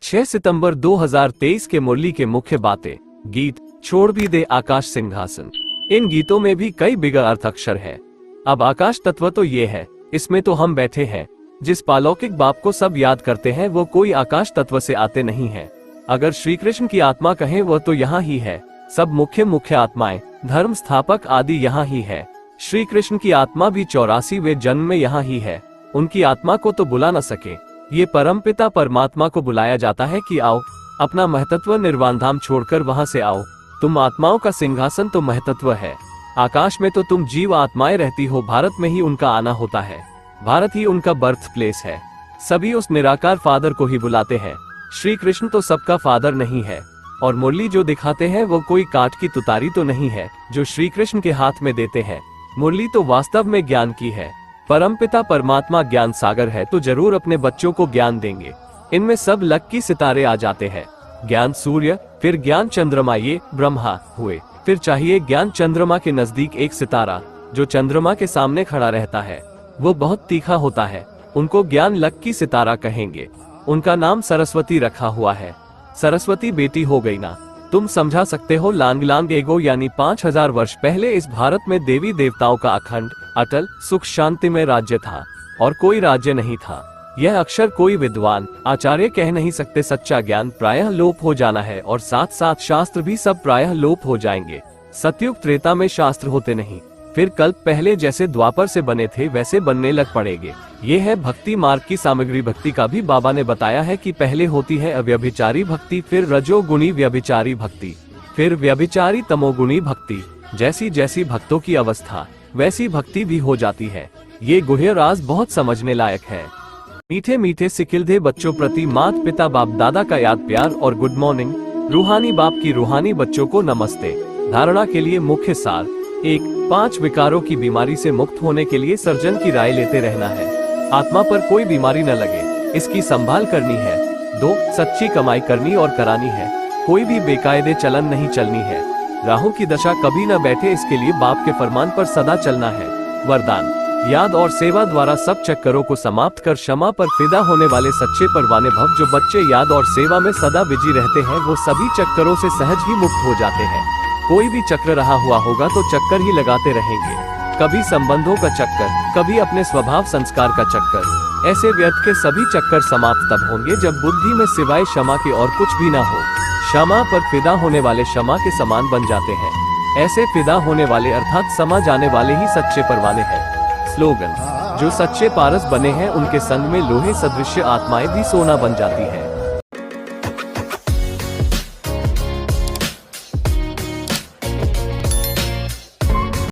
6 सितंबर 2023 के मुरली के मुख्य बातें। गीत छोड़ भी दे आकाश सिंहासन। इन गीतों में भी कई बिगड़ अर्थ अक्षर है। अब आकाश तत्व तो ये है, इसमें तो हम बैठे हैं। जिस पालौकिक बाप को सब याद करते हैं वो कोई आकाश तत्व से आते नहीं है। अगर श्री कृष्ण की आत्मा कहें वह तो यहाँ ही है। सब मुख्य आत्माएं, धर्म स्थापक आदि यहाँ ही है। श्री कृष्ण की आत्मा भी 84वें जन्म में यहाँ ही है। उनकी आत्मा को तो बुला न सके, ये परमपिता परमात्मा को बुलाया जाता है कि आओ, अपना महतत्व निर्वाण धाम छोड़कर वहां से आओ। तुम आत्माओं का सिंहासन तो महतत्व है। आकाश में तो तुम जीव आत्माएं रहती हो, भारत में ही उनका आना होता है। भारत ही उनका बर्थ प्लेस है। सभी उस निराकार फादर को ही बुलाते हैं। श्री कृष्ण तो सबका फादर नहीं है। और मुरली जो दिखाते हैं वो कोई काठ की तुतारी तो नहीं है जो श्री कृष्ण के हाथ में देते हैं। मुरली तो वास्तव में ज्ञान की है। परमपिता परमात्मा ज्ञान सागर है तो जरूर अपने बच्चों को ज्ञान देंगे। इनमें सब लक्की सितारे आ जाते हैं। ज्ञान सूर्य, फिर ज्ञान चंद्रमा, ये ब्रह्मा हुए। फिर चाहिए ज्ञान चंद्रमा के नजदीक एक सितारा जो चंद्रमा के सामने खड़ा रहता है। वो बहुत तीखा होता है, उनको ज्ञान लक्की सितारा कहेंगे। उनका नाम सरस्वती रखा हुआ है। सरस्वती बेटी हो गई ना। तुम समझा सकते हो लांग एगो यानी 5000 वर्ष पहले इस भारत में देवी देवताओं का अखंड अटल सुख शांति में राज्य था और कोई राज्य नहीं था। यह अक्षर कोई विद्वान आचार्य कह नहीं सकते। सच्चा ज्ञान प्रायः लोप हो जाना है और साथ साथ शास्त्र भी सब प्रायः लोप हो जाएंगे। सतयुग त्रेता में शास्त्र होते नहीं, फिर कल्प पहले जैसे द्वापर से बने थे वैसे बनने लग पड़ेंगे। ये है भक्ति मार्ग की सामग्री। भक्ति का भी बाबा ने बताया है कि पहले होती है अव्यभिचारी भक्ति, फिर रजोगुणी व्यभिचारी भक्ति, फिर व्यभिचारी तमोगुणी भक्ति। जैसी जैसी भक्तों की अवस्था वैसी भक्ति भी हो जाती है। ये गुह्य राज बहुत समझने लायक है। मीठे मीठे सिकिलधे बच्चों प्रति माता पिता बाप दादा का याद प्यार और गुड मॉर्निंग। रूहानी बाप की रूहानी बच्चों को नमस्ते। धारणा के लिए मुख्य सार: 1. 5 विकारों की बीमारी से मुक्त होने के लिए सर्जन की राय लेते रहना है। आत्मा पर कोई बीमारी न लगे, इसकी संभाल करनी है। 2. सच्ची कमाई करनी और करानी है। कोई भी बेकायदे चलन नहीं चलनी है। राहु की दशा कभी न बैठे, इसके लिए बाप के फरमान पर सदा चलना है। वरदान: याद और सेवा द्वारा सब चक्करों को समाप्त कर क्षमा पर फिदा होने वाले सच्चे परवाने भव। जो बच्चे याद और सेवा में सदा बिजी रहते हैं वो सभी चक्करों से सहज ही मुक्त हो जाते हैं। कोई भी चक्र रहा हुआ होगा तो चक्कर ही लगाते रहेंगे। कभी संबंधों का चक्कर, कभी अपने स्वभाव संस्कार का चक्कर। ऐसे व्यर्थ के सभी चक्कर समाप्त तब होंगे जब बुद्धि में सिवाय क्षमा के और कुछ भी ना हो। क्षमा पर फिदा होने वाले क्षमा के समान बन जाते हैं। ऐसे फिदा होने वाले अर्थात समा जाने वाले ही सच्चे परवाने हैं। स्लोगन: जो सच्चे पारस बने हैं उनके संग में लोहे सदृश आत्माएं भी सोना बन जाती हैं।